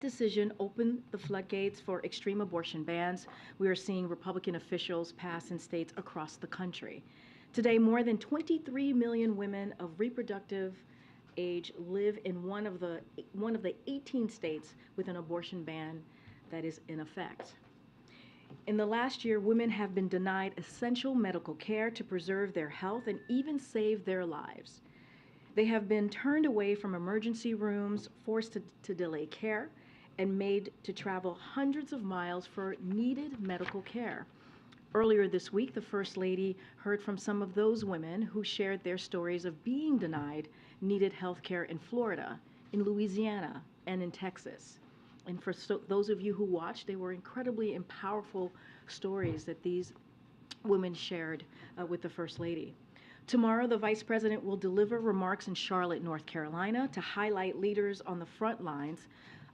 Decision opened the floodgates for extreme abortion bans we are seeing Republican officials pass in states across the country. Today, more than 23 million women of reproductive age live in one of the 18 states with an abortion ban that is in effect. In the last year, women have been denied essential medical care to preserve their health and even save their lives. They have been turned away from emergency rooms, forced to delay care, and made to travel hundreds of miles for needed medical care. Earlier this week, the First Lady heard from some of those women who shared their stories of being denied needed health care in Florida, in Louisiana, and in Texas. And for those of you who watched, they were incredibly and powerful stories that these women shared with the First Lady. Tomorrow, the Vice President will deliver remarks in Charlotte, North Carolina, to highlight leaders on the front lines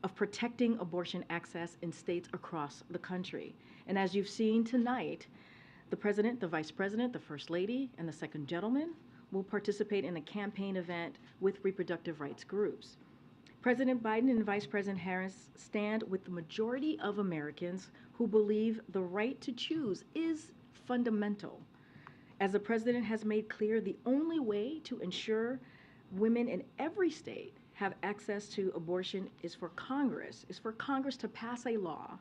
of protecting abortion access in states across the country. And as you've seen tonight, the President, the Vice President, the First Lady, and the Second Gentleman will participate in a campaign event with reproductive rights groups. President Biden and Vice President Harris stand with the majority of Americans who believe the right to choose is fundamental. As the President has made clear, the only way to ensure women in every state have access to abortion is for Congress to pass a law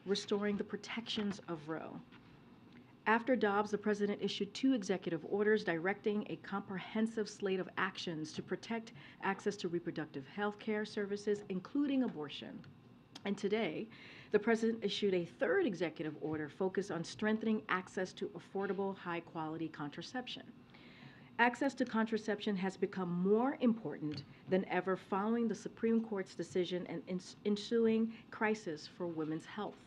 restoring the protections of Roe. After Dobbs, the President issued 2 executive orders directing a comprehensive slate of actions to protect access to reproductive health care services, including abortion. And today, the President issued a 3rd executive order focused on strengthening access to affordable, high-quality contraception. Access to contraception has become more important than ever following the Supreme Court's decision and ensuing crisis for women's health.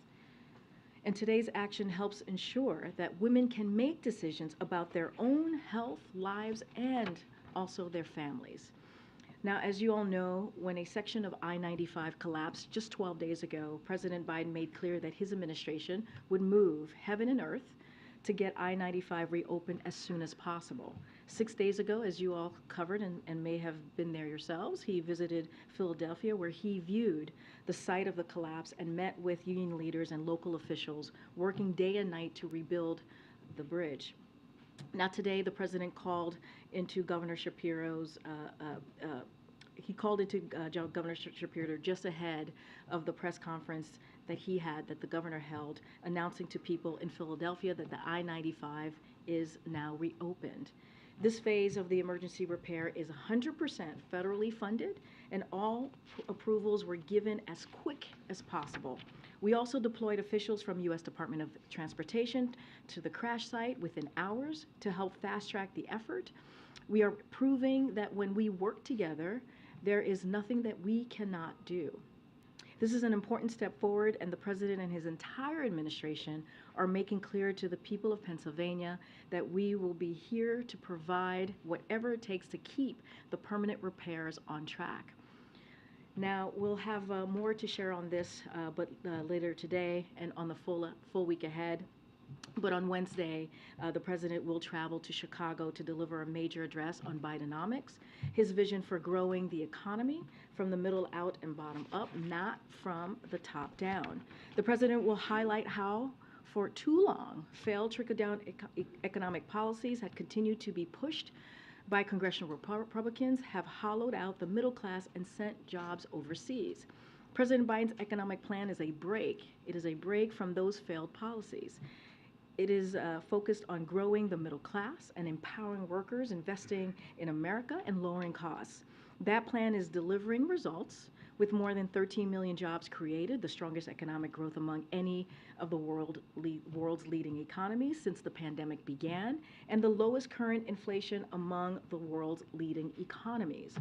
And today's action helps ensure that women can make decisions about their own health, lives, and also their families. Now, as you all know, when a section of I-95 collapsed just 12 days ago, President Biden made clear that his administration would move heaven and earth to get I-95 reopened as soon as possible. 6 days ago, as you all covered and may have been there yourselves, he visited Philadelphia, where he viewed the site of the collapse and met with union leaders and local officials working day and night to rebuild the bridge. Now today, the President called into Governor Shapiro's Governor Shapiro just ahead of the press conference that the governor held, announcing to people in Philadelphia that the I-95 is now reopened. This phase of the emergency repair is 100% federally funded, and all approvals were given as quick as possible. We also deployed officials from U.S. Department of Transportation to the crash site within hours to help fast-track the effort. We are proving that when we work together, there is nothing that we cannot do. This is an important step forward, and the President and his entire administration are making clear to the people of Pennsylvania that we will be here to provide whatever it takes to keep the permanent repairs on track. Now, we'll have more to share on this, but later today and on the full week ahead. But on Wednesday, the President will travel to Chicago to deliver a major address on Bidenomics, his vision for growing the economy from the middle out and bottom up, not from the top down. The President will highlight how, for too long, failed trickle-down economic policies had continued to be pushed by congressional Republicans, have hollowed out the middle class and sent jobs overseas. President Biden's economic plan is a break. It is a break from those failed policies. It is focused on growing the middle class and empowering workers, investing in America, and lowering costs. That plan is delivering results with more than 13 million jobs created, the strongest economic growth among any of the world's leading economies since the pandemic began, and the lowest current inflation among the world's leading economies.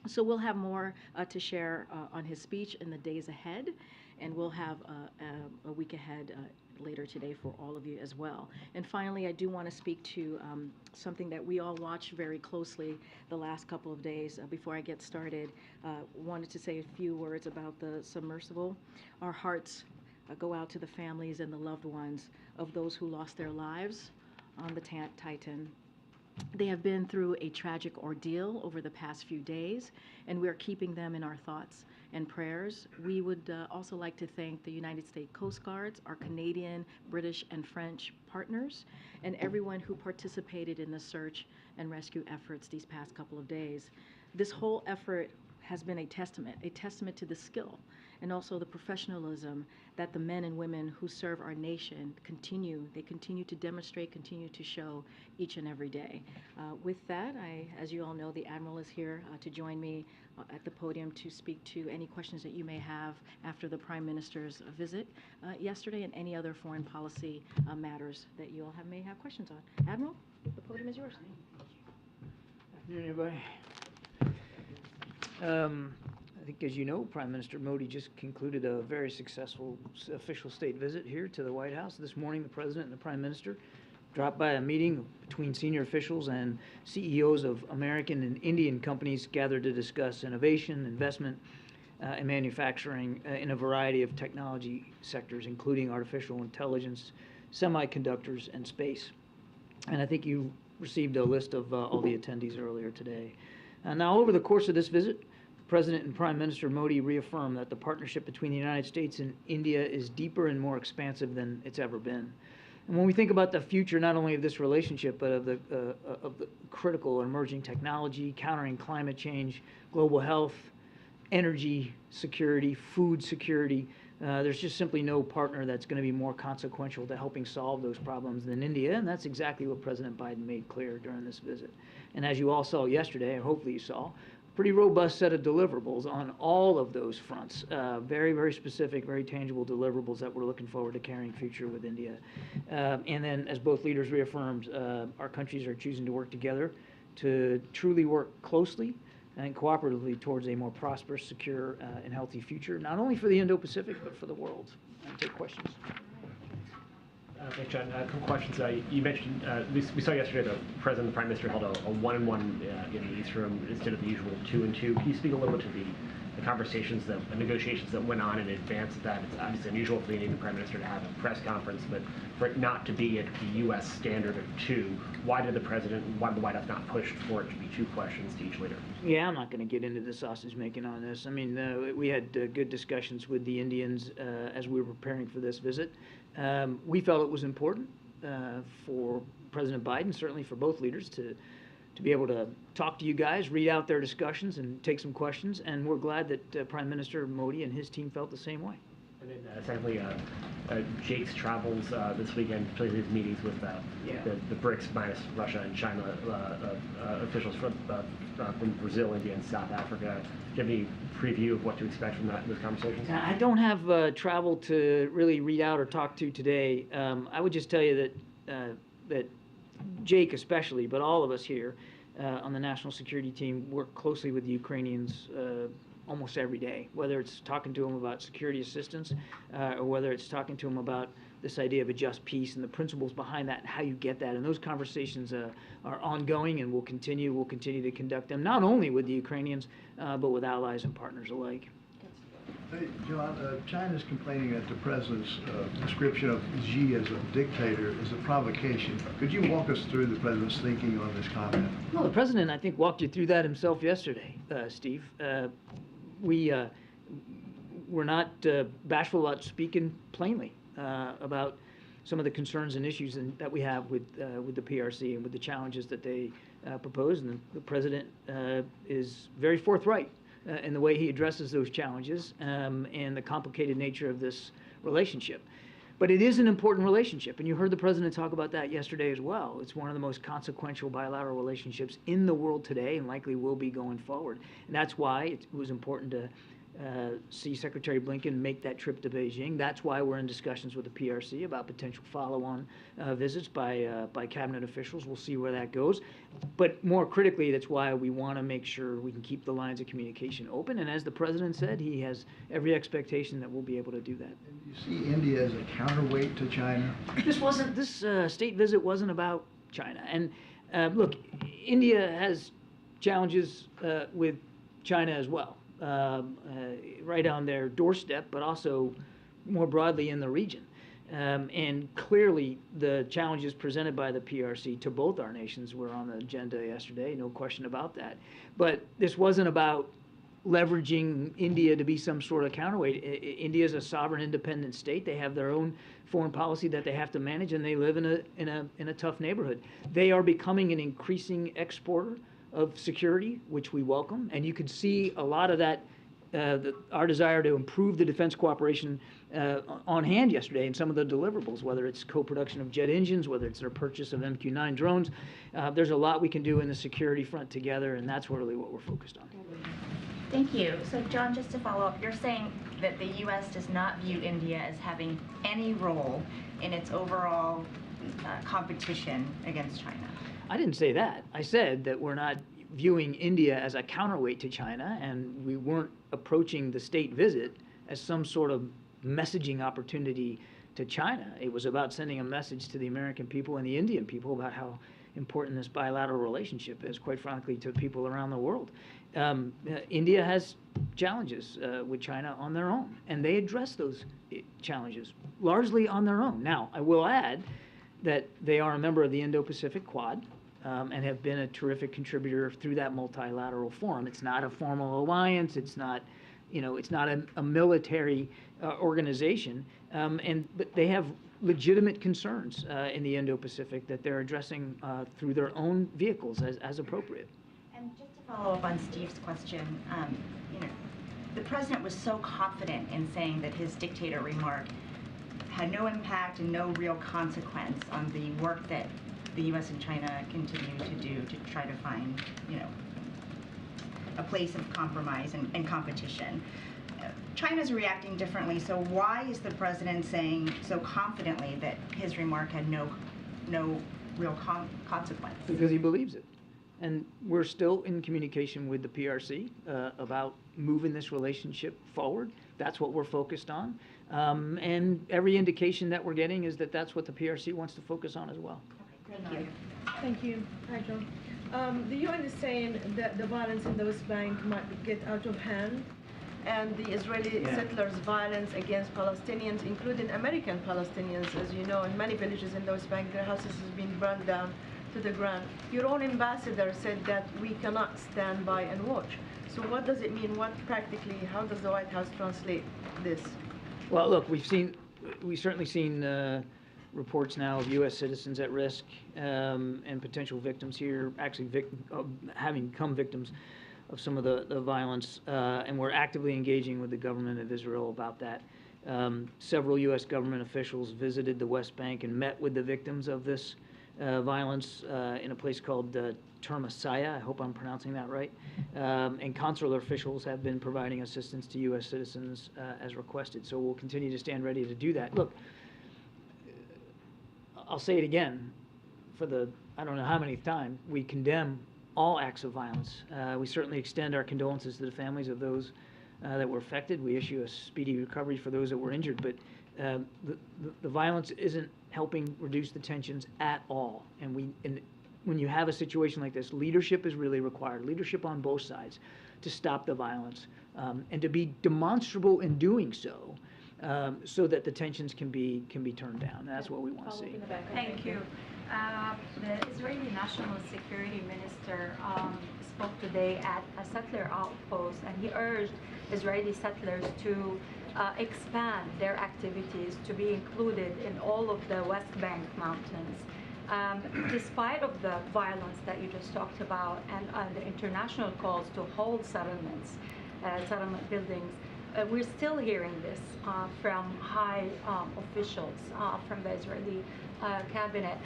So we'll have more to share on his speech in the days ahead, and we'll have a week ahead later today for all of you as well. And finally, I do want to speak to something that we all watched very closely the last couple of days. Before I get started, wanted to say a few words about the submersible. Our hearts go out to the families and the loved ones of those who lost their lives on the Titan. They have been through a tragic ordeal over the past few days, and we are keeping them in our thoughts and prayers. We would also like to thank the United States Coast Guards, our Canadian, British, and French partners, and everyone who participated in the search and rescue efforts these past couple of days. This whole effort has been a testament to the skill and also the professionalism that the men and women who serve our nation continue to demonstrate, continue to show each and every day. With that, as you all know, the Admiral is here to join me at the podium to speak to any questions that you may have after the Prime Minister's visit yesterday and any other foreign policy matters that you all may have questions on. Admiral, the podium is yours. Anybody? I think, as you know, Prime Minister Modi just concluded a very successful official state visit here to the White House. This morning, the President and the Prime Minister dropped by a meeting between senior officials and CEOs of American and Indian companies gathered to discuss innovation, investment, and manufacturing in a variety of technology sectors, including artificial intelligence, semiconductors, and space. And I think you received a list of all the attendees earlier today. Now, over the course of this visit, President and Prime Minister Modi reaffirmed that the partnership between the United States and India is deeper and more expansive than it's ever been. And when we think about the future, not only of this relationship, but of the critical emerging technology, countering climate change, global health, energy security, food security, there's just simply no partner that's going to be more consequential to helping solve those problems than India, and that's exactly what President Biden made clear during this visit. And as you all saw yesterday, and hopefully you saw, pretty robust set of deliverables on all of those fronts. Very, very specific, very tangible deliverables that we're looking forward to carrying future with India. And then, as both leaders reaffirmed, our countries are choosing to work together to truly work closely and cooperatively towards a more prosperous, secure, and healthy future, not only for the Indo-Pacific, but for the world. I'll take questions. Thanks, John. A couple questions. You mentioned, we saw yesterday the President and the Prime Minister held a one-on-one in the East Room instead of the usual two-and-two. Can you speak a little bit to the conversations, the negotiations that went on in advance of that? It's obviously unusual for the Indian Prime Minister to have a press conference, but for it not to be at the U.S. standard of two, why did the President and why did the White House not push for it to be two questions to each leader? Yeah, I'm not going to get into the sausage making on this. I mean, we had good discussions with the Indians as we were preparing for this visit. We felt it was important for President Biden, certainly for both leaders, to be able to talk to you guys, read out their discussions, and take some questions. And we're glad that Prime Minister Modi and his team felt the same way. And then secondly, Jake's travels this weekend, particularly his meetings with the BRICS minus Russia and China officials from Brazil, India, and South Africa. Do you have any preview of what to expect from those conversations? I don't have travel to really read out or talk to today. I would just tell you that Jake especially, but all of us here on the national security team work closely with the Ukrainians almost every day, whether it's talking to them about security assistance or whether it's talking to them about this idea of a just peace and the principles behind that and how you get that. And those conversations are ongoing, and we'll continue to conduct them, not only with the Ukrainians, but with allies and partners alike. Hey, John, China's complaining that the president's description of Xi as a dictator is a provocation. Could you walk us through the president's thinking on this comment? Well, the president, I think, walked you through that himself yesterday, Steve. We're not bashful about speaking plainly about some of the concerns and issues that we have with the PRC and with the challenges that they propose. And the president is very forthright in the way he addresses those challenges and the complicated nature of this relationship. But it is an important relationship, and you heard the president talk about that yesterday as well. It's one of the most consequential bilateral relationships in the world today and likely will be going forward. And that's why it was important to see Secretary Blinken make that trip to Beijing. That's why we're in discussions with the PRC about potential follow-on visits by cabinet officials. We'll see where that goes. But more critically, that's why we want to make sure we can keep the lines of communication open. And as the president said, he has every expectation that we'll be able to do that. And you see India as a counterweight to China? This state visit wasn't about China. And look, India has challenges with China as well. Right on their doorstep, but also more broadly in the region. And clearly, the challenges presented by the PRC to both our nations were on the agenda yesterday, no question about that. But this wasn't about leveraging India to be some sort of counterweight. India is a sovereign, independent state. They have their own foreign policy that they have to manage, and they live in a tough neighborhood. They are becoming an increasing exporter of security, which we welcome. And you could see a lot of that, our desire to improve the defense cooperation on hand yesterday in some of the deliverables, whether it's co-production of jet engines, whether it's their purchase of MQ-9 drones. There's a lot we can do in the security front together, and that's really what we're focused on. Thank you. So, John, just to follow up, you're saying that the U.S. does not view India as having any role in its overall competition against China. I didn't say that. I said that we're not viewing India as a counterweight to China, and we weren't approaching the state visit as some sort of messaging opportunity to China. It was about sending a message to the American people and the Indian people about how important this bilateral relationship is, quite frankly, to people around the world. India has challenges with China on their own, and they address those challenges largely on their own. Now, I will add that they are a member of the Indo-Pacific Quad and have been a terrific contributor through that multilateral forum. It's not a formal alliance. It's not, it's not a military organization, but they have legitimate concerns in the Indo-Pacific that they're addressing through their own vehicles as appropriate. And just to follow up on Steve's question, the president was so confident in saying that his dictator remark had no impact and no real consequence on the work that the U.S. and China continue to do to try to find, a place of compromise and competition. China's reacting differently, so why is the president saying so confidently that his remark had no real consequence? Because he believes it. And we're still in communication with the PRC about moving this relationship forward. That's what we're focused on. And every indication that we're getting is that that's what the PRC wants to focus on as well. Okay, thank you. Thank you. Hi, John. The UN is saying that the violence in the West Bank might get out of hand, and the Israeli settlers' violence against Palestinians, including American Palestinians, as you know, in many villages in the West Bank, their houses have been burned down to the ground. Your own ambassador said that we cannot stand by and watch. So what does it mean? How does the White House translate this? Well, look, we've certainly seen reports now of U.S. citizens at risk and potential victims here, actually having become victims of some of the violence, and we're actively engaging with the government of Israel about that. Several U.S. government officials visited the West Bank and met with the victims of this violence in a place called Termasaya. I hope I'm pronouncing that right. And consular officials have been providing assistance to U.S. citizens as requested. So we'll continue to stand ready to do that. Look, I'll say it again for the I don't know how many time. We condemn all acts of violence. We certainly extend our condolences to the families of those that were affected. We issue a speedy recovery for those that were injured. But the violence isn't helping reduce the tensions at all. And when you have a situation like this, leadership is really required, leadership on both sides to stop the violence and to be demonstrable in doing so, so that the tensions can be turned down. And that's what we want to see. Thank you. The Israeli National Security Minister spoke today at a settler outpost, and he urged Israeli settlers to expand their activities to be included in all of the West Bank mountains. Despite of the violence that you just talked about and the international calls to hold settlements, settlement buildings, we're still hearing this from high officials from the Israeli cabinet.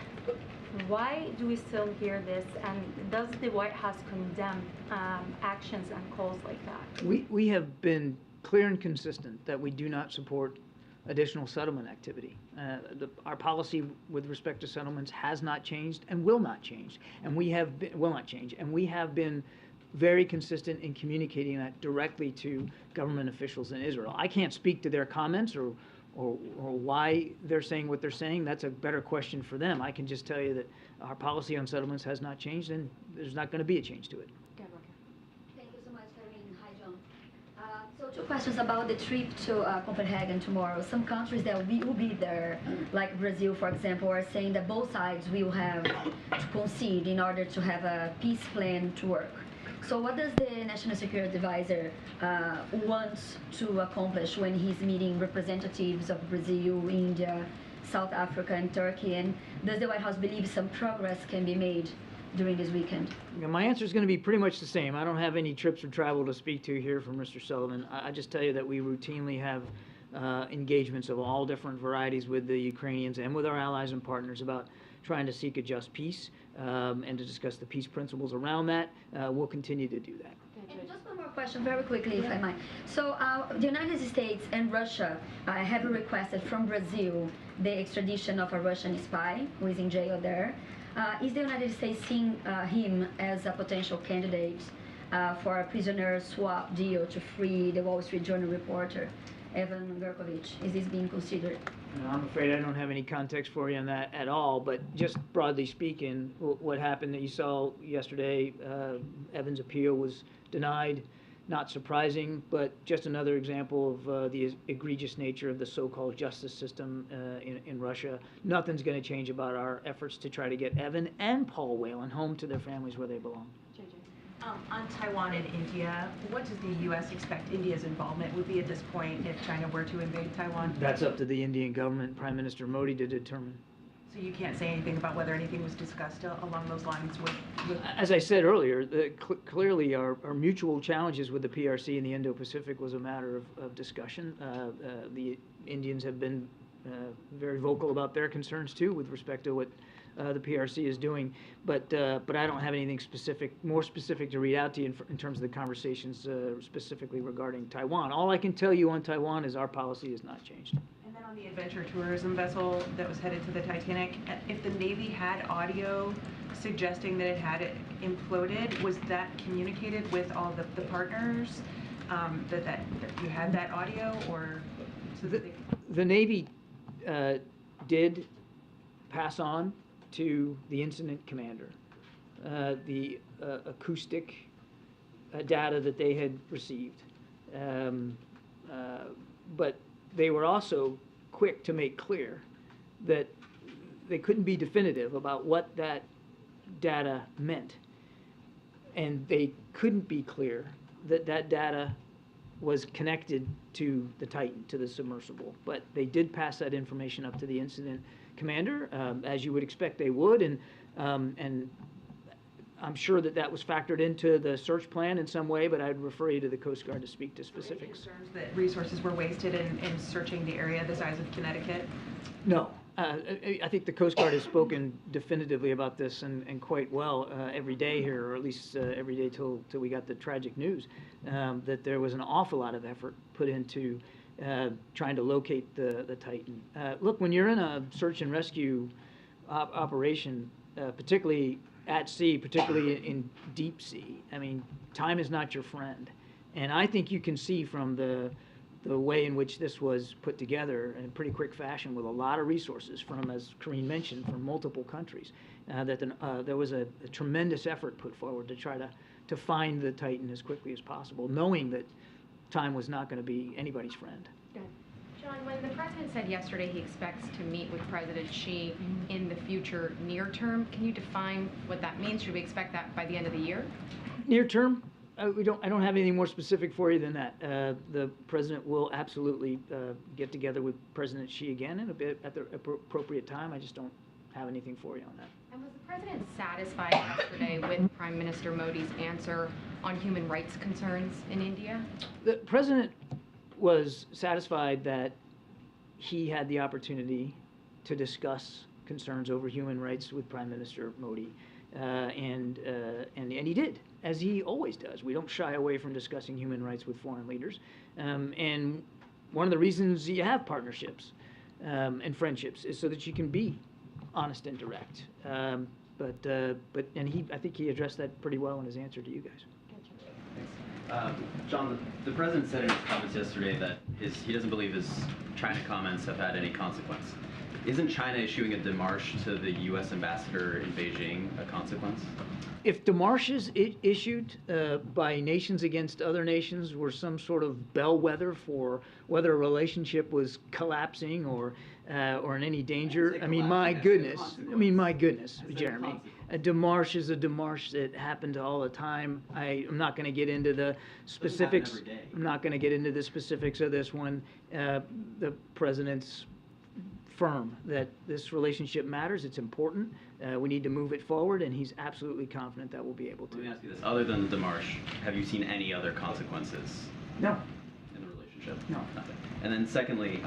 Why do we still hear this, and does the White House condemn actions and calls like that? We have been clear and consistent that we do not support additional settlement activity. Our policy with respect to settlements has not changed and will not change, and we have been very consistent in communicating that directly to government officials in Israel. I can't speak to their comments or why they're saying what they're saying. That's a better question for them. I can just tell you that our policy on settlements has not changed, and there's not going to be a change to it. Thank you so much, Karine. Hi, John. So So 2 questions about the trip to Copenhagen tomorrow. Some countries that will be there, like Brazil, for example, are saying that both sides will have to concede in order to have a peace plan to work. So what does the National Security Advisor want to accomplish when he's meeting representatives of Brazil, India, South Africa, and Turkey? And does the White House believe some progress can be made during this weekend? My answer is going to be pretty much the same. I don't have any trips or travel to speak to here from Mr. Sullivan. I just tell you that we routinely have engagements of all different varieties with the Ukrainians and with our allies and partners about trying to seek a just peace and to discuss the peace principles around that. We'll continue to do that. And just one more question very quickly, if I might. So the United States and Russia have requested from Brazil the extradition of a Russian spy who is in jail there. Is the United States seeing him as a potential candidate for a prisoner swap deal to free the Wall Street Journal reporter, Evan Gershkovich? Is this being considered? I'm afraid I don't have any context for you on that at all, but just broadly speaking, what happened that you saw yesterday, Evan's appeal was denied. Not surprising, but just another example of the egregious nature of the so-called justice system in Russia. Nothing's going to change about our efforts to try to get Evan and Paul Whelan home to their families where they belong. On Taiwan and India, what does the U.S. expect India's involvement would be at this point if China were to invade Taiwan? That's up to the Indian government, Prime Minister Modi, to determine. So you can't say anything about whether anything was discussed along those lines with... As I said earlier, clearly our mutual challenges with the PRC in the Indo-Pacific was a matter of discussion. The Indians have been very vocal about their concerns too with respect to what the PRC is doing, but I don't have anything more specific to read out to you in terms of the conversations specifically regarding Taiwan. All I can tell you on Taiwan is our policy has not changed. And then on the adventure tourism vessel that was headed to the Titanic, if the Navy had audio suggesting that it had imploded, was that communicated with all the partners, that you had that audio, or? So the Navy did pass on to the incident commander the acoustic data that they had received. But they were also quick to make clear that they couldn't be definitive about what that data meant. And they couldn't be clear that that data was connected to the Titan, to the submersible. But they did pass that information up to the incident commander, as you would expect they would, and I'm sure that was factored into the search plan in some way, but I'd refer you to the Coast Guard to speak to specifics. Concerns that resources were wasted in searching the area the size of Connecticut? No. I think the Coast Guard has spoken definitively about this and quite well every day here, or at least every day till we got the tragic news, that there was an awful lot of effort put into trying to locate the Titan. Look, when you're in a search and rescue operation, particularly at sea, particularly in deep sea, I mean, time is not your friend. And I think you can see from the way in which this was put together in pretty quick fashion with a lot of resources from, as Karine mentioned, from multiple countries, that there was a tremendous effort put forward to try to find the Titan as quickly as possible, knowing that time was not going to be anybody's friend. John, when the president said yesterday he expects to meet with President Xi in the future near term, can you define what that means? Should we expect that by the end of the year? Near term? I don't have anything more specific for you than that. The president will absolutely get together with President Xi again in a bit at the appropriate time. I just don't have anything for you on that. And was the president satisfied yesterday with Prime Minister Modi's answer on human rights concerns in India? The president was satisfied that he had the opportunity to discuss concerns over human rights with Prime Minister Modi, and he did, as he always does. We don't shy away from discussing human rights with foreign leaders, and one of the reasons you have partnerships and friendships is so that you can be honest and direct. I think he addressed that pretty well in his answer to you guys. John, the president said in his comments yesterday that he doesn't believe his China comments have had any consequence. Isn't China issuing a démarche to the U.S. ambassador in Beijing a consequence? If démarches issued by nations against other nations were some sort of bellwether for whether a relationship was collapsing or in any danger, I mean, my goodness, Jeremy. A démarche is a démarche that happened all the time. I'm not going to get into the specifics. I'm not going to get into the specifics of this one. The president's firm that this relationship matters. It's important. We need to move it forward, and he's absolutely confident that we'll be able to. Let me ask you this: other than the démarche, have you seen any other consequences? No. In the relationship? No. Nothing. And then secondly,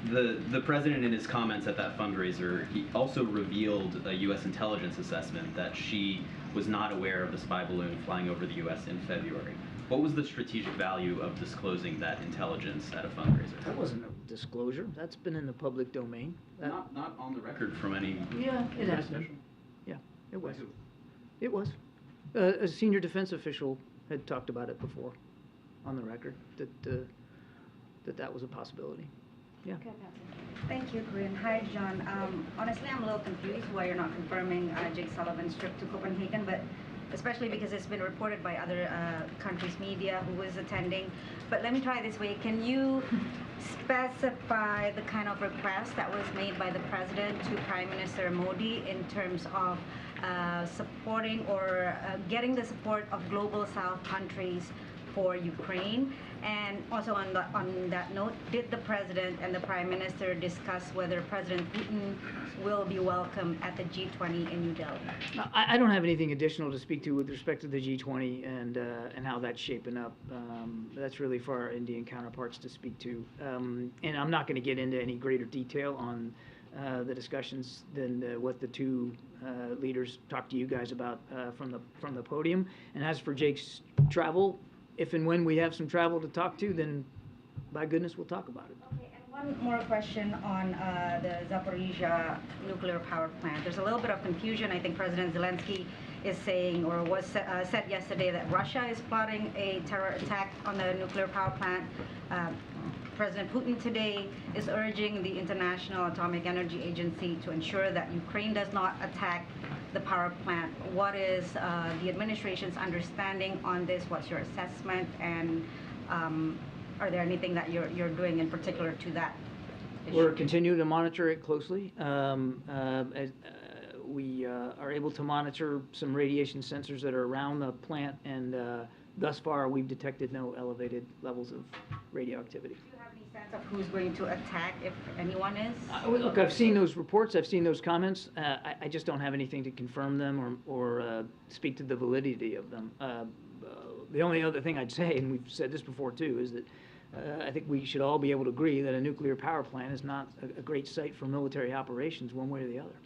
the president in his comments at that fundraiser, he also revealed a U.S. intelligence assessment that she was not aware of the spy balloon flying over the U.S. in February. What was the strategic value of disclosing that intelligence at a fundraiser? That wasn't a disclosure. That's been in the public domain. Not on the record from any. Yeah, it has been. Yeah, it was. It was. A senior defense official had talked about it before, on the record, that was a possibility. Yeah. Thank you, Karine. Hi, John. Honestly, I'm a little confused why you're not confirming Jake Sullivan's trip to Copenhagen, but especially because it's been reported by other countries' media who is attending. But let me try this way. Can you specify the kind of request that was made by the President to Prime Minister Modi in terms of supporting or getting the support of Global South countries for Ukraine? And also on that note, did the President and the Prime Minister discuss whether President Putin will be welcome at the G20 in New Delhi? I don't have anything additional to speak to with respect to the G20 and how that's shaping up. That's really for our Indian counterparts to speak to. And I'm not going to get into any greater detail on the discussions than what the two leaders talked to you guys about from the podium. And as for Jake's travel, if and when we have some travel to talk to, then by goodness, we'll talk about it. Okay, and one more question on the Zaporizhzhia nuclear power plant. There's a little bit of confusion. I think President Zelensky is saying, or was said yesterday, that Russia is plotting a terror attack on the nuclear power plant. President Putin today is urging the International Atomic Energy Agency to ensure that Ukraine does not attack the power plant. What is the administration's understanding on this? What's your assessment? And are there anything that you're doing in particular to that issue? We're continuing to monitor it closely. We are able to monitor some radiation sensors that are around the plant, and thus far we've detected no elevated levels of radioactivity. Do you have any sense of who's going to attack, if anyone is? Look, I've seen those reports, I've seen those comments. I just don't have anything to confirm them or speak to the validity of them. The only other thing I'd say, and we've said this before too, is that I think we should all be able to agree that a nuclear power plant is not a great site for military operations one way or the other.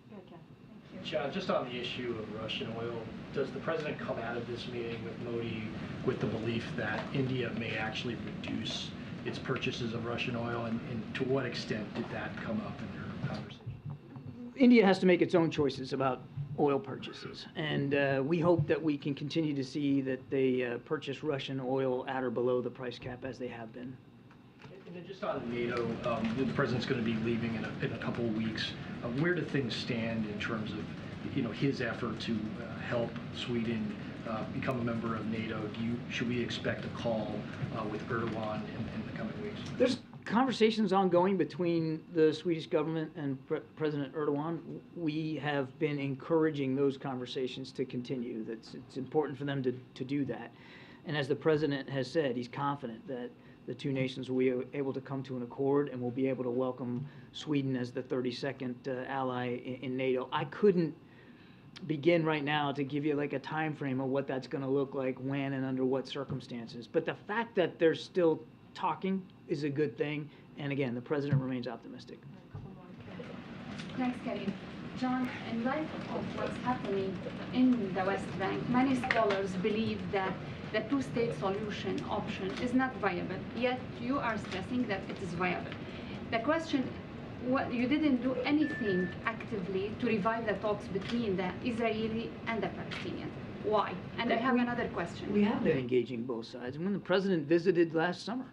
John, just on the issue of Russian oil, does the president come out of this meeting with Modi with the belief that India may actually reduce its purchases of Russian oil, and to what extent did that come up in their conversation? India has to make its own choices about oil purchases, and we hope that we can continue to see that they purchase Russian oil at or below the price cap as they have been. And then just on NATO, the president's going to be leaving in a couple of weeks. Where do things stand in terms of, his effort to help Sweden become a member of NATO? Should we expect a call with Erdogan in the coming weeks? There's conversations ongoing between the Swedish government and President Erdogan. We have been encouraging those conversations to continue. It's important for them to do that. And as the president has said, he's confident that the two nations will be able to come to an accord and will be able to welcome Sweden as the 32nd ally in NATO. I couldn't begin right now to give you like a time frame of what that's going to look like, when and under what circumstances. But the fact that they're still talking is a good thing. And again, the president remains optimistic. Thanks, Karine. John, in light of what's happening in the West Bank, many scholars believe that the two-state solution option is not viable, yet you are stressing that it is viable. The question, you didn't do anything actively to revive the talks between the Israeli and the Palestinians. Why? And I have another question. We have been engaging both sides. And when the president visited last summer,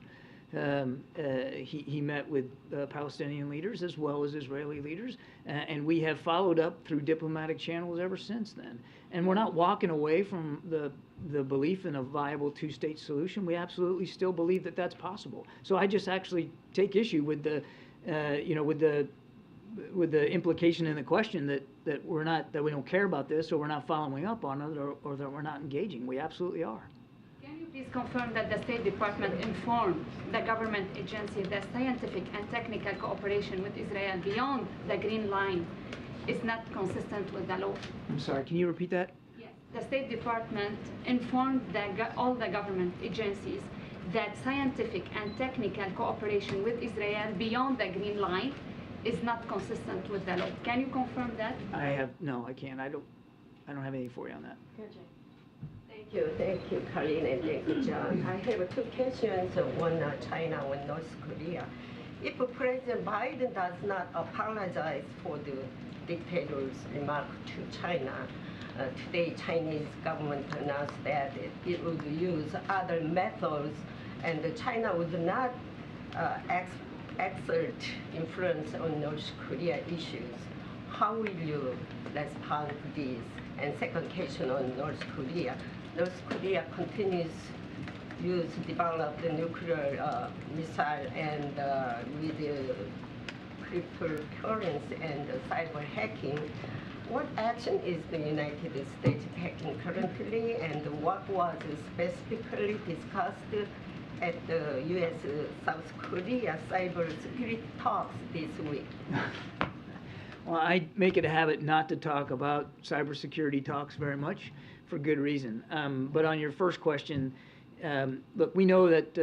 He met with Palestinian leaders as well as Israeli leaders, and we have followed up through diplomatic channels ever since then. And we're not walking away from the belief in a viable two-state solution. We absolutely still believe that that's possible. So I just actually take issue with the, with the implication in the question that we don't care about this, or we're not following up on it, or that we're not engaging. We absolutely are. Can you please confirm that the State Department informed the government agency that scientific and technical cooperation with Israel beyond the Green Line is not consistent with the law? I'm sorry, can you repeat that? Yes. The State Department informed all the government agencies that scientific and technical cooperation with Israel beyond the Green Line is not consistent with the law. Can you confirm that? No, I can't. I don't have anything for you on that. Thank you, Karine, and thank you, John. I have two questions, one China, one North Korea. If President Biden does not apologize for the dictator's remark to China, today Chinese government announced that it would use other methods and China would not exert influence on North Korea issues. How will you respond to this? And second question on North Korea. North Korea continues to develop the nuclear missile and with the cryptocurrency and cyber hacking. What action is the United States taking currently, and what was specifically discussed at the U.S.-South Korea cyber security talks this week? Well, I make it a habit not to talk about cybersecurity talks very much, for good reason. But on your first question, look, we know that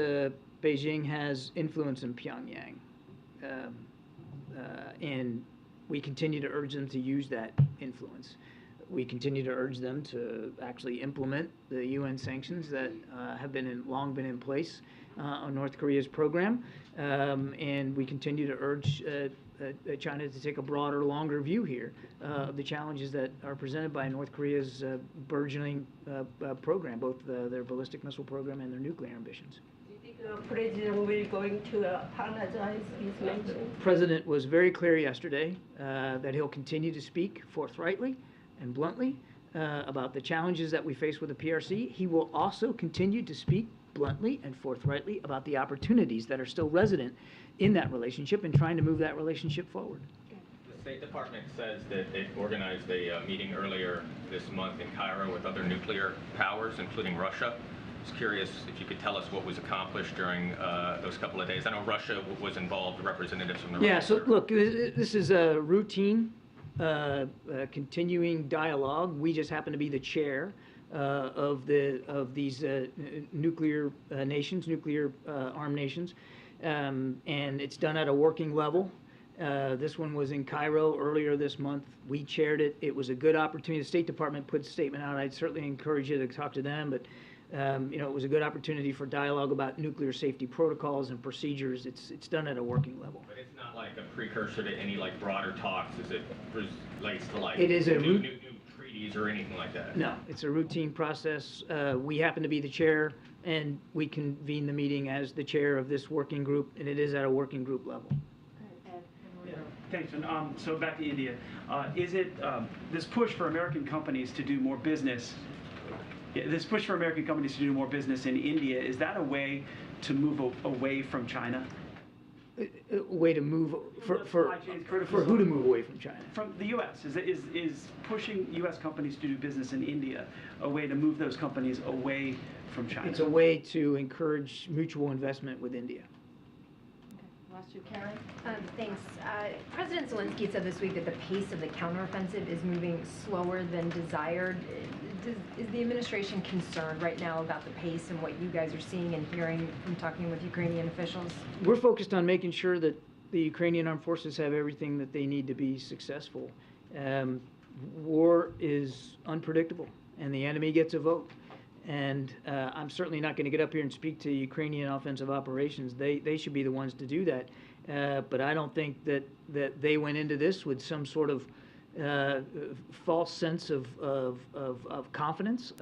Beijing has influence in Pyongyang, and we continue to urge them to use that influence. We continue to urge them to actually implement the UN sanctions that have long been in place on North Korea's program, and we continue to urge China to take a broader, longer view here of the challenges that are presented by North Korea's burgeoning program, both their ballistic missile program and their nuclear ambitions. Do you think the President will going to apologize, he's mentioned? The President was very clear yesterday that he'll continue to speak forthrightly and bluntly about the challenges that we face with the PRC. He will also continue to speak bluntly and forthrightly about the opportunities that are still resident in that relationship and trying to move that relationship forward. The State Department says that it organized a meeting earlier this month in Cairo with other nuclear powers, including Russia. I was curious if you could tell us what was accomplished during those couple of days. I know Russia was involved, representatives from the Yeah, so look, this is a routine, continuing dialogue. We just happen to be the chair of these nuclear nations, nuclear armed nations, and it's done at a working level. This one was in Cairo earlier this month. We chaired it. It was a good opportunity. The State Department put a statement out. I'd certainly encourage you to talk to them, but it was a good opportunity for dialogue about nuclear safety protocols and procedures. It's done at a working level. But it's not like a precursor to any broader talks as it relates to It is a new treaties or anything like that. No, it's a routine process. We happen to be the chair, and we convene the meeting as the chair of this working group, and it is at a working group level. Yeah, thanks. And so back to India. Is it this push for American companies to do more business? This push for American companies to do more business in India, is that a way to move away from China? A way to move for who to move away from China? From the U.S. Is pushing U.S. companies to do business in India a way to move those companies away from China? It's a way to encourage mutual investment with India. Last you, Karine. Thanks. President Zelensky said this week that the pace of the counteroffensive is moving slower than desired. Is the administration concerned right now about the pace and what you guys are seeing and hearing from talking with Ukrainian officials? We're focused on making sure that the Ukrainian armed forces have everything that they need to be successful. War is unpredictable, and the enemy gets a vote. And I'm certainly not going to get up here and speak to Ukrainian offensive operations. They should be the ones to do that. But I don't think that they went into this with some sort of false sense of confidence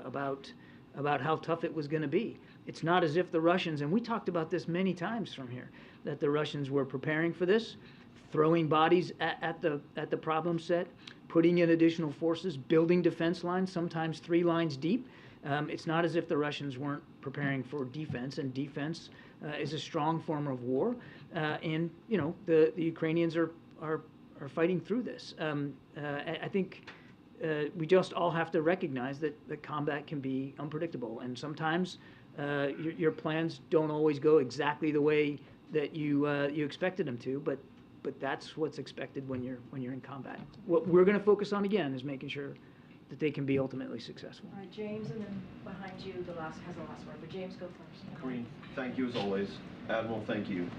about how tough it was going to be. It's not as if the Russians, and we talked about this many times from here, that the Russians were preparing for this, throwing bodies at the problem set, putting in additional forces, building defense lines, sometimes 3 lines deep. It's not as if the Russians weren't preparing for defense, and defense is a strong form of war. And the Ukrainians are fighting through this. I think we just all have to recognize that combat can be unpredictable, and sometimes your plans don't always go exactly the way that you expected them to, but that's what's expected when you're in combat. What we're going to focus on again is making sure that they can be ultimately successful. All right, James, and then behind you, has the last word. But James, go first. Karine, thank you as always. Admiral, thank you.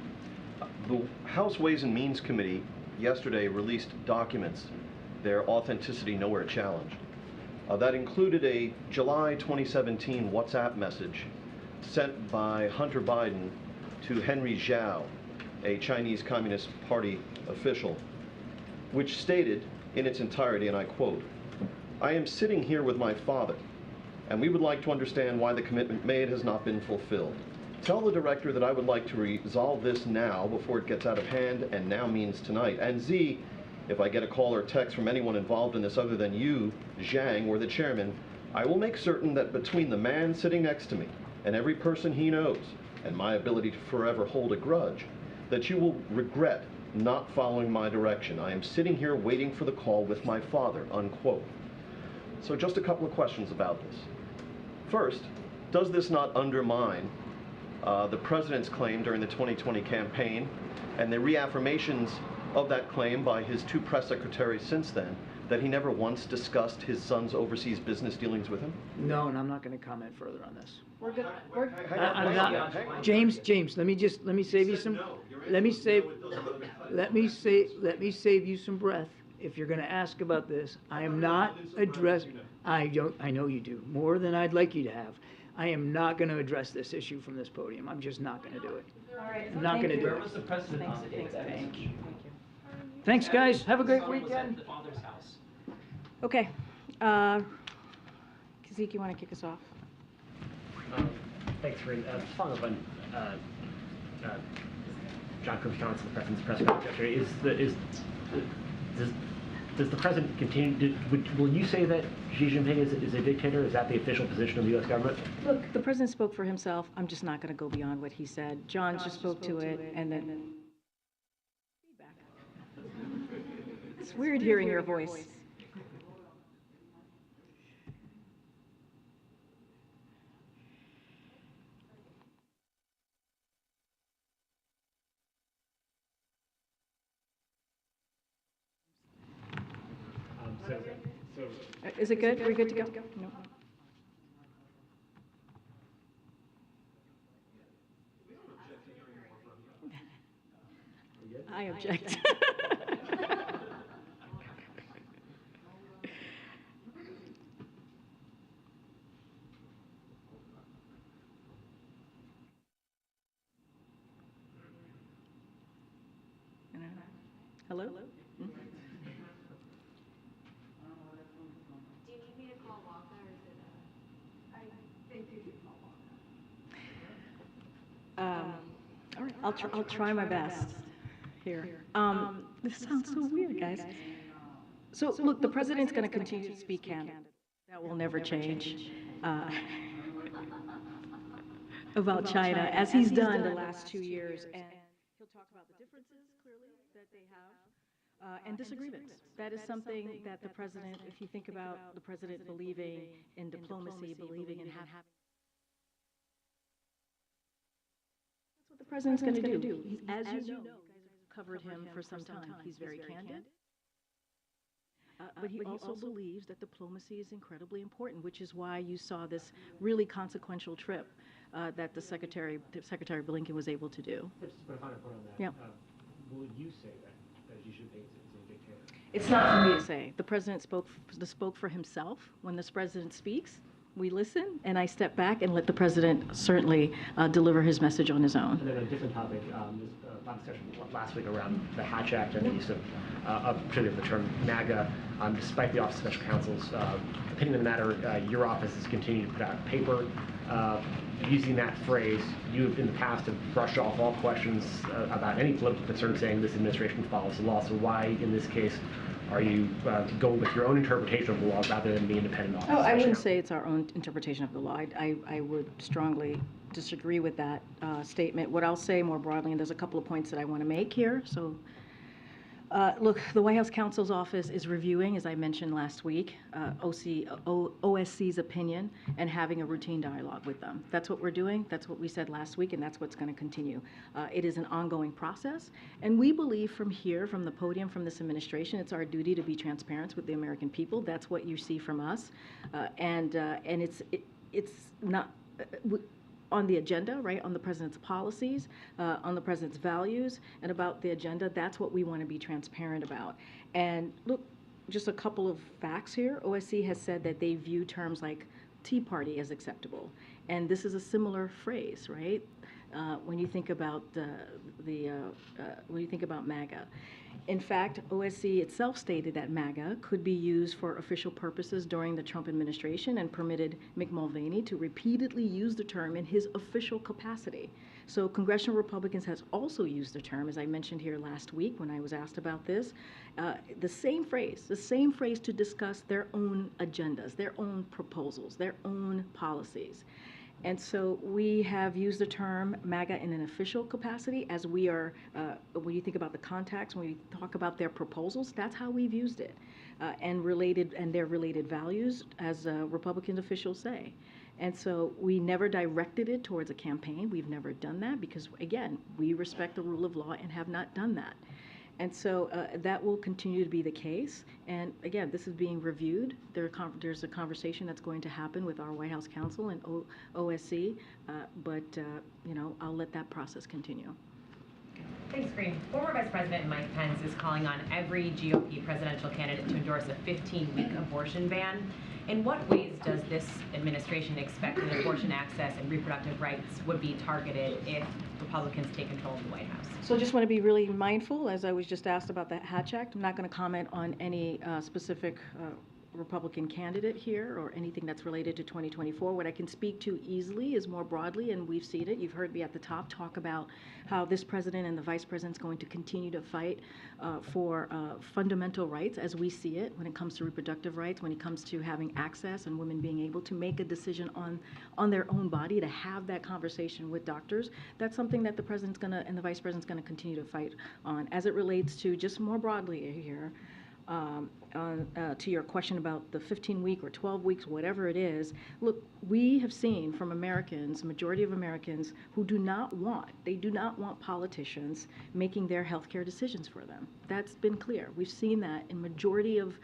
The House Ways and Means Committee yesterday released documents, their authenticity nowhere challenged. That included a July 2017 WhatsApp message sent by Hunter Biden to Henry Zhao, a Chinese Communist Party official, which stated in its entirety, and I quote, "I am sitting here with my father, and we would like to understand why the commitment made has not been fulfilled. Tell the director that I would like to resolve this now before it gets out of hand, and now means tonight. And Z, if I get a call or text from anyone involved in this other than you, Zhang, or the chairman, I will make certain that between the man sitting next to me and every person he knows, and my ability to forever hold a grudge, that you will regret not following my direction. I am sitting here waiting for the call with my father," unquote. So just a couple of questions about this. First, does this not undermine the president's claim during the 2020 campaign and the reaffirmations of that claim by his 2 press secretaries since then, that he never once discussed his son's overseas business dealings with him? No, and I'm not going to comment further on this. We're good. I'm not. James, let me save you some. Let me save you some breath. If you're going to ask about this, I am not addressing. I know you do more than I'd like you to have. I am not going to address this issue from this podium. I'm just not going to do it. All right. I'm not going to do it. Where was the president on the day of that Thank you. Thanks, guys. Have a great weekend. The father's house. Okay. Zeke, you want to kick us off? Thanks, Karine. Following up on John Kirby's comments at the president's press conference yesterday, does the president continue? Will you say that Xi Jinping is a dictator? Is that the official position of the U.S. government? Look, the president spoke for himself. I'm just not going to go beyond what he said. John just spoke to it, and then feedback. It's weird hearing your voice. Is it good? Are we good to go? No. I object. Hello? All right, I'll try my best here. This sounds so weird, guys. So, look, the president's going to continue to speak candidly. That will never change about China, as he's done the last 2 years. And he'll talk about the differences, clearly, that they have, and disagreements. That is something that the president, if you think about the president believing in diplomacy, believing in having. That's what the president's going to do. As you know, you guys have covered him for some time. He's very candid. But he also believes that diplomacy is incredibly important, which is why you saw this really consequential trip that the Secretary Blinken was able to do. Just to put a finer point on that, yeah. Will you say that Xi Jinping is a dictator? It's not for me to say. The president spoke for himself. When the president speaks, we listen, and I step back and let the president certainly deliver his message on his own. And then a different topic, there's a lot of discussion last week around the Hatch Act and the use of particularly the term MAGA. Despite the Office of Special Counsel's opinion on the matter, your office has continued to put out paper using that phrase, you have in the past have brushed off all questions about any political concern, saying this administration follows the law. So why, in this case, are you going with your own interpretation of the law rather than the independent office? Oh, I wouldn't say it's our own interpretation of the law. I would strongly disagree with that statement. What I'll say more broadly, and there's a couple of points that I want to make here. So, look, the White House counsel's office is reviewing, as I mentioned last week, OSC's opinion and having a routine dialogue with them. That's what we're doing. That's what we said last week, and that's what's going to continue. It is an ongoing process, and we believe from here, from the podium, from this administration, it's our duty to be transparent with the American people. That's what you see from us, and it's not on the agenda, right, on the president's policies, on the president's values, and about the agenda. That's what we want to be transparent about. And look, just a couple of facts here. OSC has said that they view terms like Tea Party as acceptable, and this is a similar phrase, right? When you think about when you think about MAGA. In fact, OSC itself stated that MAGA could be used for official purposes during the Trump administration and permitted Mick Mulvaney to repeatedly use the term in his official capacity. So congressional Republicans has also used the term, as I mentioned here last week when I was asked about this, the same phrase to discuss their own agendas, their own proposals, their own policies. And so we have used the term MAGA in an official capacity as we are, when you think about the contacts, when we talk about their proposals, that's how we've used it, and their related values, as Republican officials say. And so we never directed it towards a campaign. We've never done that because, again, we respect the rule of law and have not done that. And so that will continue to be the case. And again, this is being reviewed. There's a conversation that's going to happen with our White House counsel and OSC, but you know, I'll let that process continue. Thanks, Karine. Former Vice President Mike Pence is calling on every GOP presidential candidate to endorse a 15-week abortion ban. In what ways does this administration expect that abortion access and reproductive rights would be targeted if Republicans take control of the White House? So I just want to be really mindful, as I was just asked about the Hatch Act. I'm not going to comment on any specific Republican candidate here or anything that's related to 2024. What I can speak to easily is more broadly, and we've seen it. You've heard me at the top talk about how this president and the vice president is going to continue to fight for fundamental rights as we see it when it comes to reproductive rights, when it comes to having access and women being able to make a decision on their own body, to have that conversation with doctors. That's something that the president's going to and the vice president's going to continue to fight on. As it relates to just more broadly here, to your question about the 15-week or 12 weeks, whatever it is, look, we have seen from Americans, majority of Americans, who do not want politicians making their healthcare decisions for them. That's been clear. We've seen that in majority of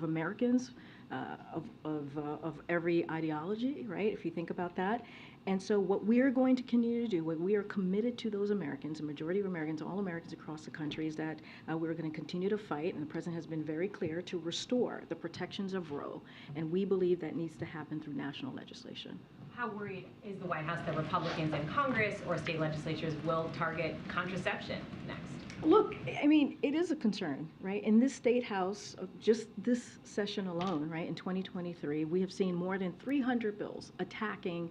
Americans of every ideology, right? If you think about that. And so what we are going to continue to do, what we are committed to those Americans, the majority of Americans, all Americans across the country, is that we're going to continue to fight, and the president has been very clear, to restore the protections of Roe. And we believe that needs to happen through national legislation. How worried is the White House that Republicans in Congress or state legislatures will target contraception next? Look, I mean, it is a concern, right? In this state house, just this session alone, right, in 2023, we have seen more than 300 bills attacking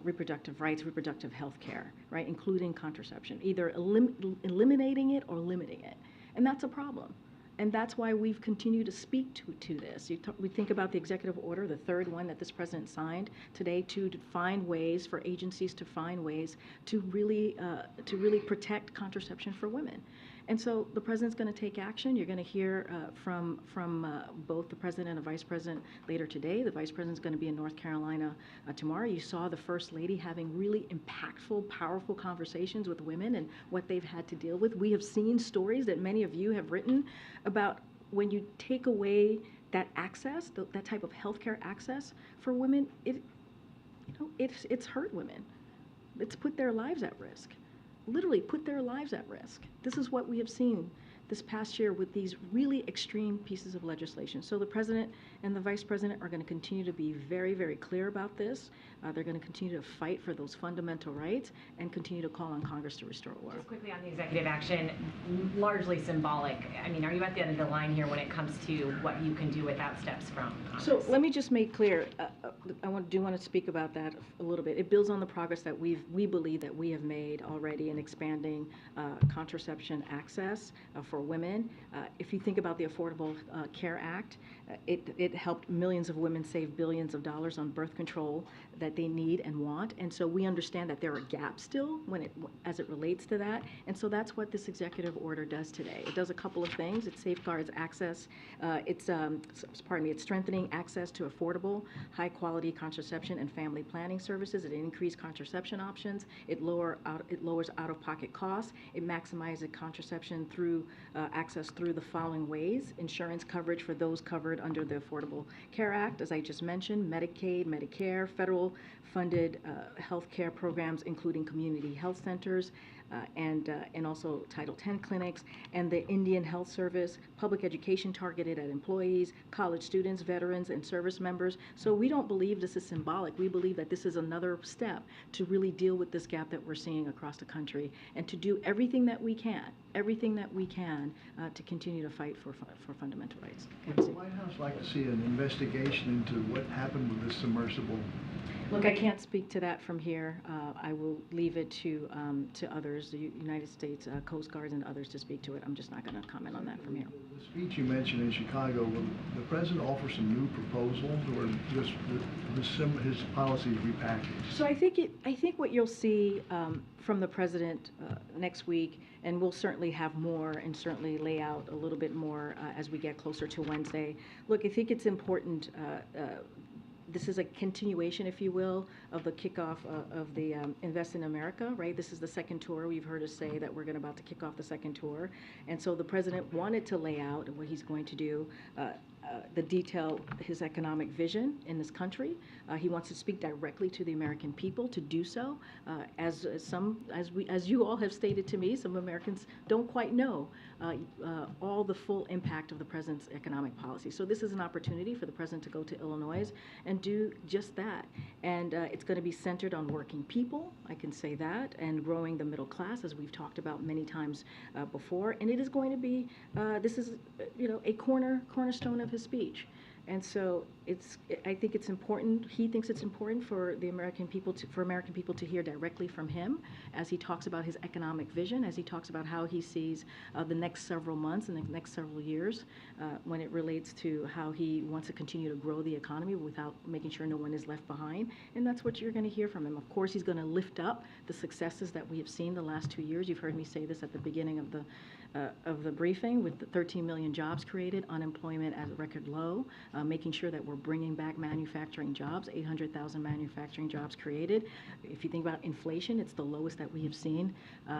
reproductive rights, reproductive health care, right, including contraception, either eliminating it or limiting it. And that's a problem. And that's why we've continued to speak to this. We think about the executive order, the third one that this president signed today, to find ways for agencies to find ways to really protect contraception for women. And so the president's going to take action. You're going to hear from both the president and the vice president later today. The vice president's going to be in North Carolina tomorrow. You saw the first lady having really impactful, powerful conversations with women and what they've had to deal with. We have seen stories that many of you have written about when you take away that access, that type of healthcare access for women. It's hurt women. It's put their lives at risk. Literally put their lives at risk. This is what we have seen this past year with these really extreme pieces of legislation. So the president and the vice president are going to continue to be very, very clear about this. They're going to continue to fight for those fundamental rights and continue to call on Congress to restore order. Just quickly on the executive action, largely symbolic. I mean, are you at the end of the line here when it comes to what you can do without steps from Congress? So let me just make clear, do want to speak about that a little bit. It builds on the progress that we believe that we have made already in expanding contraception access for women. If you think about the Affordable Care Act, it helped millions of women save billions of dollars on birth control that they need and want. And so we understand that there are gaps still as it relates to that. And so that's what this executive order does today. It does a couple of things. It safeguards access. It's strengthening access to affordable, high-quality contraception and family planning services. It increases contraception options. It lowers out-of-pocket costs. It maximizes contraception through access through the following ways: insurance coverage for those covered under the Affordable Care Act, as I just mentioned, Medicaid, Medicare, federal-funded health care programs, including community health centers, and also Title X clinics, and the Indian Health Service, public education targeted at employees, college students, veterans, and service members. So we don't believe this is symbolic. We believe that this is another step to really deal with this gap that we're seeing across the country, and to do everything that we can to continue to fight for fundamental rights. Would the White House like to see an investigation into what happened with this submersible? Look, I can't speak to that from here. I will leave it to others, the United States Coast Guard and others, to speak to it. I'm just not going to comment on that from here. The speech you mentioned in Chicago, will the president offer some new proposals, or just his policies repackaged? So I think what you'll see from the president next week, and we'll certainly have more and certainly lay out a little bit more as we get closer to Wednesday. Look, I think it's important. This is a continuation, if you will, of the kickoff of the Invest in America, right? This is the second tour. We've heard us say that we're about to kick off the second tour. And so the president wanted to lay out what he's going to do, the detail, his economic vision in this country. He wants to speak directly to the American people to do so. As you all have stated to me, some Americans don't quite know all the full impact of the president's economic policy. So this is an opportunity for the president to go to Illinois and do just that. And it's going to be centered on working people, I can say that, and growing the middle class, as we've talked about many times before. And it is going to be, this is, a cornerstone of his speech. And so I think it's important. He thinks it's important for American people to hear directly from him as he talks about his economic vision, as he talks about how he sees the next several months and the next several years when it relates to how he wants to continue to grow the economy without making sure no one is left behind. And that's what you're going to hear from him. Of course, he's going to lift up the successes that we have seen the last 2 years. You've heard me say this at the beginning of the briefing, with the 13 million jobs created, unemployment at a record low, making sure that we're bringing back manufacturing jobs, 800,000 manufacturing jobs created. If you think about inflation, it's the lowest that we have seen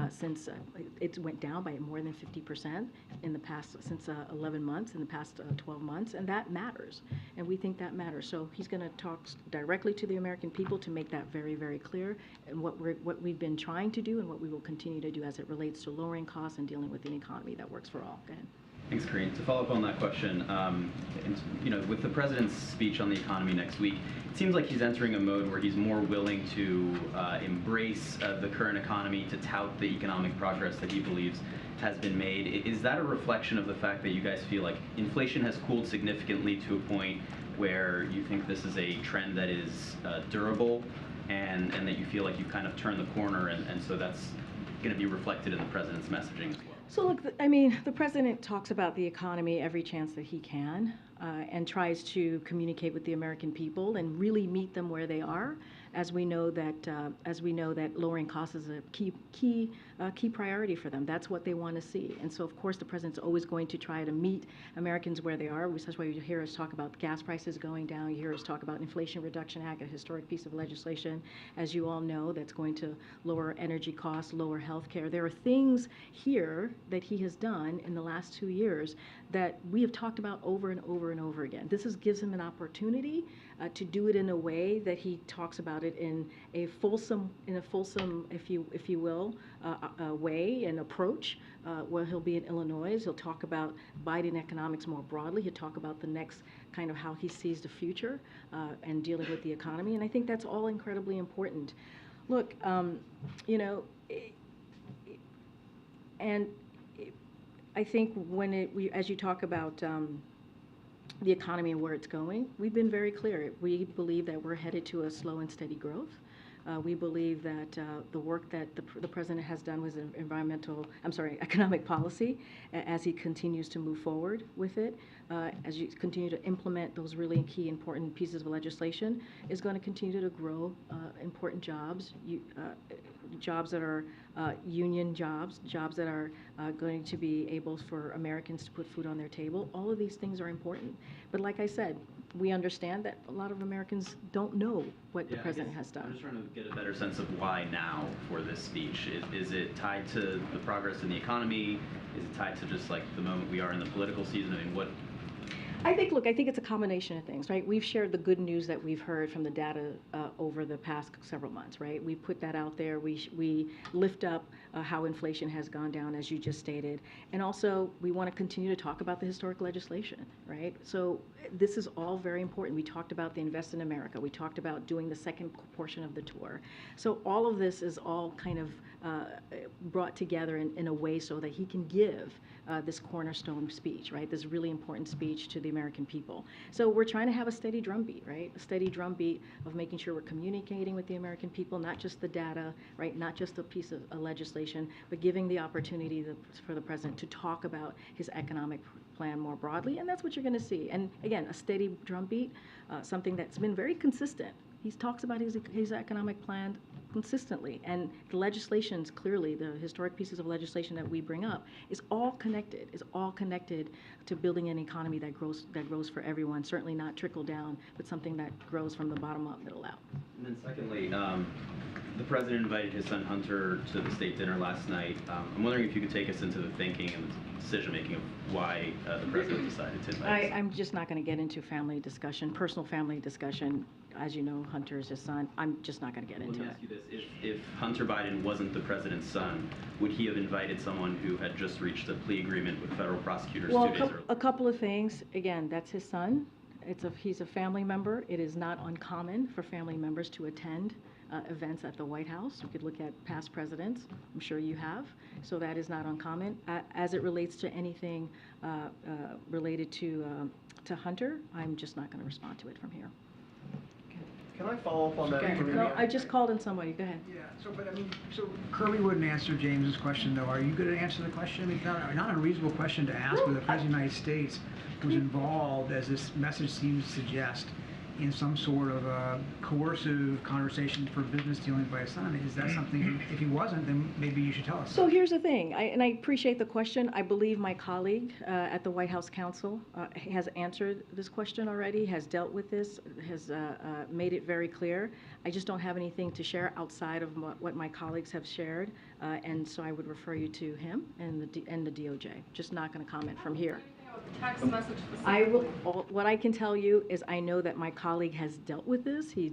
since it went down by more than 50% in the past, since 11 months, in the past 12 months, and that matters. And we think that matters. So he's going to talk directly to the American people to make that very, very clear, and what we've been trying to do and what we will continue to do as it relates to lowering costs and dealing with an economy that works for all. Go ahead. Thanks, Karine. To follow up on that question, with the president's speech on the economy next week, it seems like he's entering a mode where he's more willing to embrace the current economy, to tout the economic progress that he believes has been made. Is that a reflection of the fact that you guys feel like inflation has cooled significantly to a point where you think this is a trend that is durable, and that you feel like you've kind of turned the corner, and so that's going to be reflected in the president's messaging as well? So look, the president talks about the economy every chance that he can, and tries to communicate with the American people and really meet them where they are, as we know that lowering costs is a key priority for them. That's what they want to see. And so, of course, the president's always going to try to meet Americans where they are. That's why you hear us talk about gas prices going down. You hear us talk about Inflation Reduction Act, a historic piece of legislation, as you all know, that's going to lower energy costs, lower health care. There are things here that he has done in the last 2 years that we have talked about over and over and over again. This gives him an opportunity to do it in a way that he talks about it in a fulsome, if you will, way and approach. Where he'll be in Illinois, he'll talk about Biden economics more broadly. He'll talk about the next kind of how he sees the future and dealing with the economy. And I think that's all incredibly important. Look, and I think as you talk about the economy and where it's going, we've been very clear. We believe that we're headed to a slow and steady growth. We believe that the work that the president has done with economic policy, as he continues to move forward with it, as you continue to implement those really key important pieces of legislation, is going to continue to grow important jobs, jobs that are union jobs, jobs that are going to be able for Americans to put food on their table. All of these things are important. But like I said, we understand that a lot of Americans don't know what the president has done. I'm just trying to get a better sense of why now for this speech. Is it tied to the progress in the economy? Is it tied to just like the moment we are in the political season? I mean, what? I think it's a combination of things, right? We've shared the good news that we've heard from the data over the past several months, right? We put that out there. We lift up how inflation has gone down, as you just stated. And also, we want to continue to talk about the historic legislation, right? So this is all very important. We talked about the Invest in America. We talked about doing the second portion of the tour. So all of this is all kind of brought together in a way so that he can give this cornerstone speech, right? This really important speech to the American people. So we're trying to have a steady drumbeat, right? A steady drumbeat of making sure we're communicating with the American people, not just the data, right? Not just a piece of legislation, but giving the opportunity for the president to talk about his economic plan more broadly, and that's what you're going to see. And again, a steady drumbeat, something that's been very consistent. He talks about his economic plan consistently, and the legislations, clearly, the historic pieces of legislation that we bring up, is all connected to building an economy that grows for everyone, certainly not trickle down, but something that grows from the bottom up, middle out. And then secondly, the president invited his son Hunter to the state dinner last night. I'm wondering if you could take us into the thinking and the decision-making of why the president decided to invite his son. I'm just not going to get into family discussion, personal family discussion. As you know, Hunter is his son. I'm just not going to get into it. Let me ask you this. If Hunter Biden wasn't the president's son, would he have invited someone who had just reached a plea agreement with federal prosecutors 2 days earlier? A couple of things. Again, that's his son. He's a family member. It is not uncommon for family members to attend events at the White House. You could look at past presidents. I'm sure you have. So that is not uncommon. As it relates to anything related to Hunter, I'm just not going to respond to it from here. Can I follow up on that? No, I just called in somebody. Go ahead. Yeah. So Kirby wouldn't answer James's question, though. Are you going to answer the question? I mean, not a reasonable question to ask whether the President of the United States was involved, as this message seems to suggest, in some sort of coercive conversation for business dealings by his son. Is that something, if he wasn't, then maybe you should tell us. So here's the thing, and I appreciate the question. I believe my colleague at the White House Counsel has answered this question already, has dealt with this, has made it very clear. I just don't have anything to share outside of what my colleagues have shared, and so I would refer you to him and the DOJ. Just not going to comment from here. Text message. What I can tell you is I know that my colleague has dealt with this. He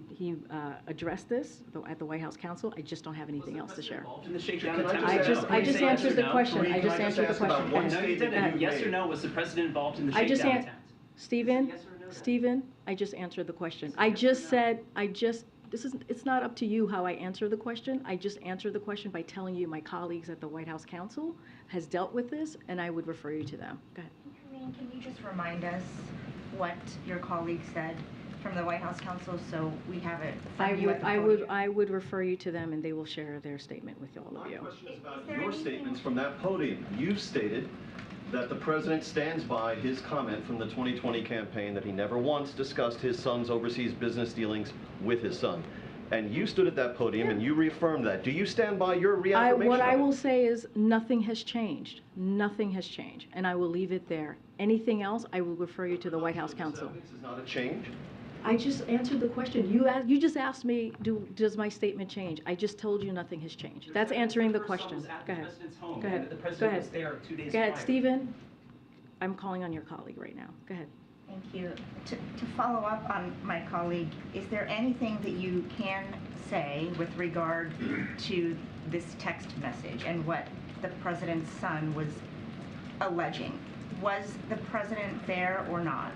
addressed this at the White House Counsel. I just don't have anything else to share. In the shakedown attempt? I just answered the question. I just answered the question. No, you didn't. Yes or no? Was the president involved in the shakedown attempt? Stephen, I just answered the question. It's not up to you how I answer the question. I just answered the question by telling you my colleagues at the White House Counsel has dealt with this, and I would refer you to them. Go ahead. Can you just remind us what your colleague said from the White House Counsel so we have it from you at the podium? I would refer you to them, and they will share their statement with all of you. My question is about your statements from that podium. You've stated that the president stands by his comment from the 2020 campaign that he never once discussed his son's overseas business dealings with his son. And you stood at that podium and you reaffirmed that. Do you stand by your reaffirmation? What I will say is nothing has changed. Nothing has changed. And I will leave it there. Anything else, I will refer you to the White House Counsel. This is not a change? I just answered the question. You just asked me, does my statement change? I just told you nothing has changed. That's answering the question. Go ahead. Go ahead. The president was there 2 days Go ahead, prior. Stephen. I'm calling on your colleague right now. Go ahead. Thank you. To follow up on my colleague, is there anything that you can say with regard to this text message and what the president's son was alleging? Was the president there or not?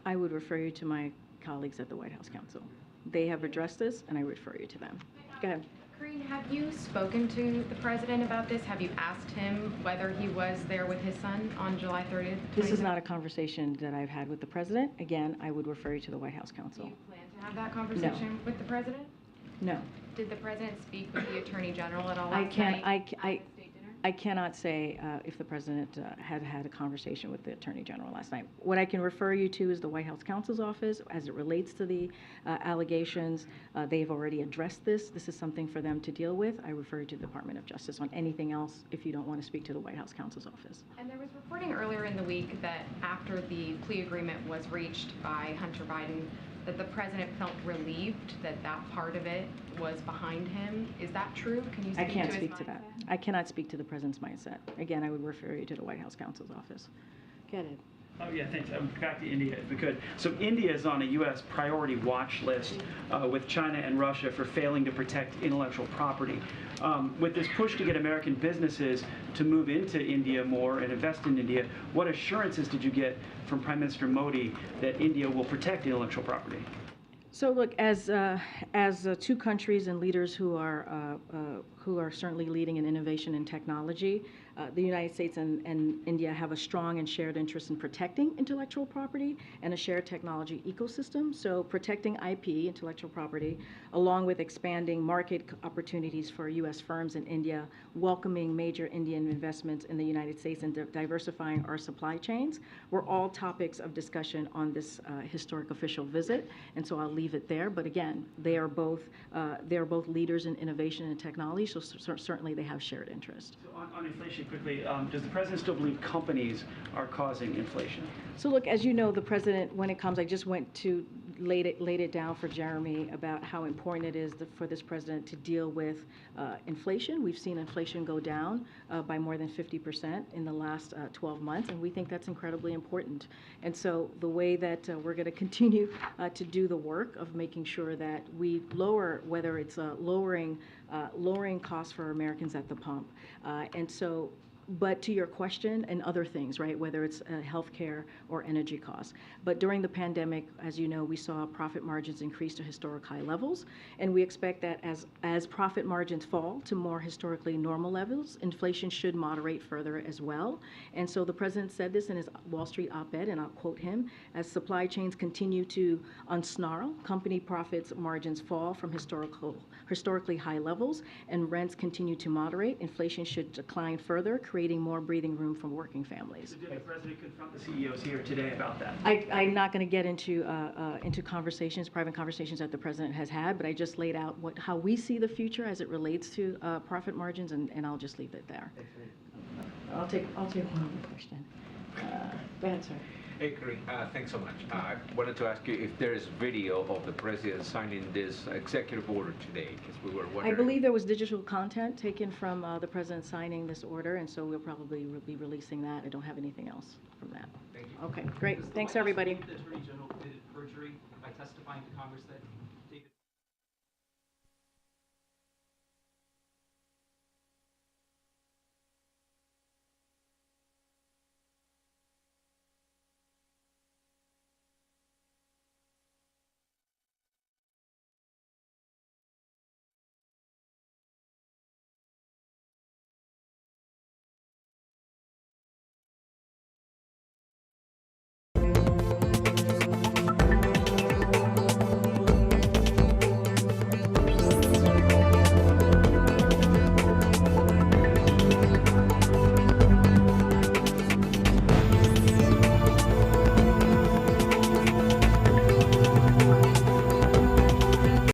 I would refer you to my colleagues at the White House Counsel. They have addressed this, and I refer you to them. Go ahead. Karine, have you spoken to the president about this? Have you asked him whether he was there with his son on July 30th? This is not a conversation that I've had with the president. Again, I would refer you to the White House counsel. Do you plan to have that conversation with the president? No. Did the president speak with the attorney general at all I last can't. night? I cannot say if the president had had a conversation with the attorney general last night. What I can refer you to is the White House counsel's office as it relates to the allegations. They've already addressed this. This is something for them to deal with. I refer you to the Department of Justice on anything else if you don't want to speak to the White House counsel's office. And there was reporting earlier in the week that after the plea agreement was reached by Hunter Biden, that the president felt relieved that that part of it was behind him. Is that true? Can you speak I can't to his speak to that. mindset? I cannot speak to the president's mindset. Again, I would refer you to the White House counsel's office. Get it. Oh, yeah, thanks. Back to India, if we could. So India is on a U.S. priority watch list with China and Russia for failing to protect intellectual property. With this push to get American businesses to move into India more and invest in India, what assurances did you get from Prime Minister Modi that India will protect intellectual property? So look, as two countries and leaders who are certainly leading in innovation and technology, the United States and India have a strong and shared interest in protecting intellectual property and a shared technology ecosystem. So protecting IP, intellectual property, along with expanding market opportunities for U.S. firms in India, welcoming major Indian investments in the United States, and diversifying our supply chains were all topics of discussion on this historic official visit. And so I'll leave it there. But again, they are both leaders in innovation and technology, so certainly they have shared interest. So on inflation, quickly, does the president still believe companies are causing inflation? So look, as you know, the president, when it comes, I just went to laid it down for Jeremy about how important it is for this president to deal with inflation. We've seen inflation go down by more than 50% in the last 12 months, and we think that's incredibly important. And so the way that we're going to continue to do the work of making sure that we lower, whether it's lowering costs for Americans at the pump, and so. But to your question, and other things, right, whether it's healthcare or energy costs. But during the pandemic, as you know, we saw profit margins increase to historic high levels, and we expect that as profit margins fall to more historically normal levels, inflation should moderate further as well. And so the president said this in his Wall Street op-ed, and I'll quote him: as supply chains continue to unsnarl, company profits margins fall from historically high levels, and rents continue to moderate, inflation should decline further, creating more breathing room for working families. So did the president confront the CEOs here today about that? I'm not going to get into conversations, private conversations that the president has had, but I just laid out how we see the future as it relates to profit margins, and I'll just leave it there. I'll take one more question. Go ahead, sir. Hey, Karine, thanks so much. I wanted to ask you if there is video of the president signing this executive order today, because we were wondering. I believe there was digital content taken from the president signing this order, and so we'll probably be releasing that. I don't have anything else from that. Thank you. Okay, great. Thanks, everybody. The Attorney General committed perjury by testifying to Congress that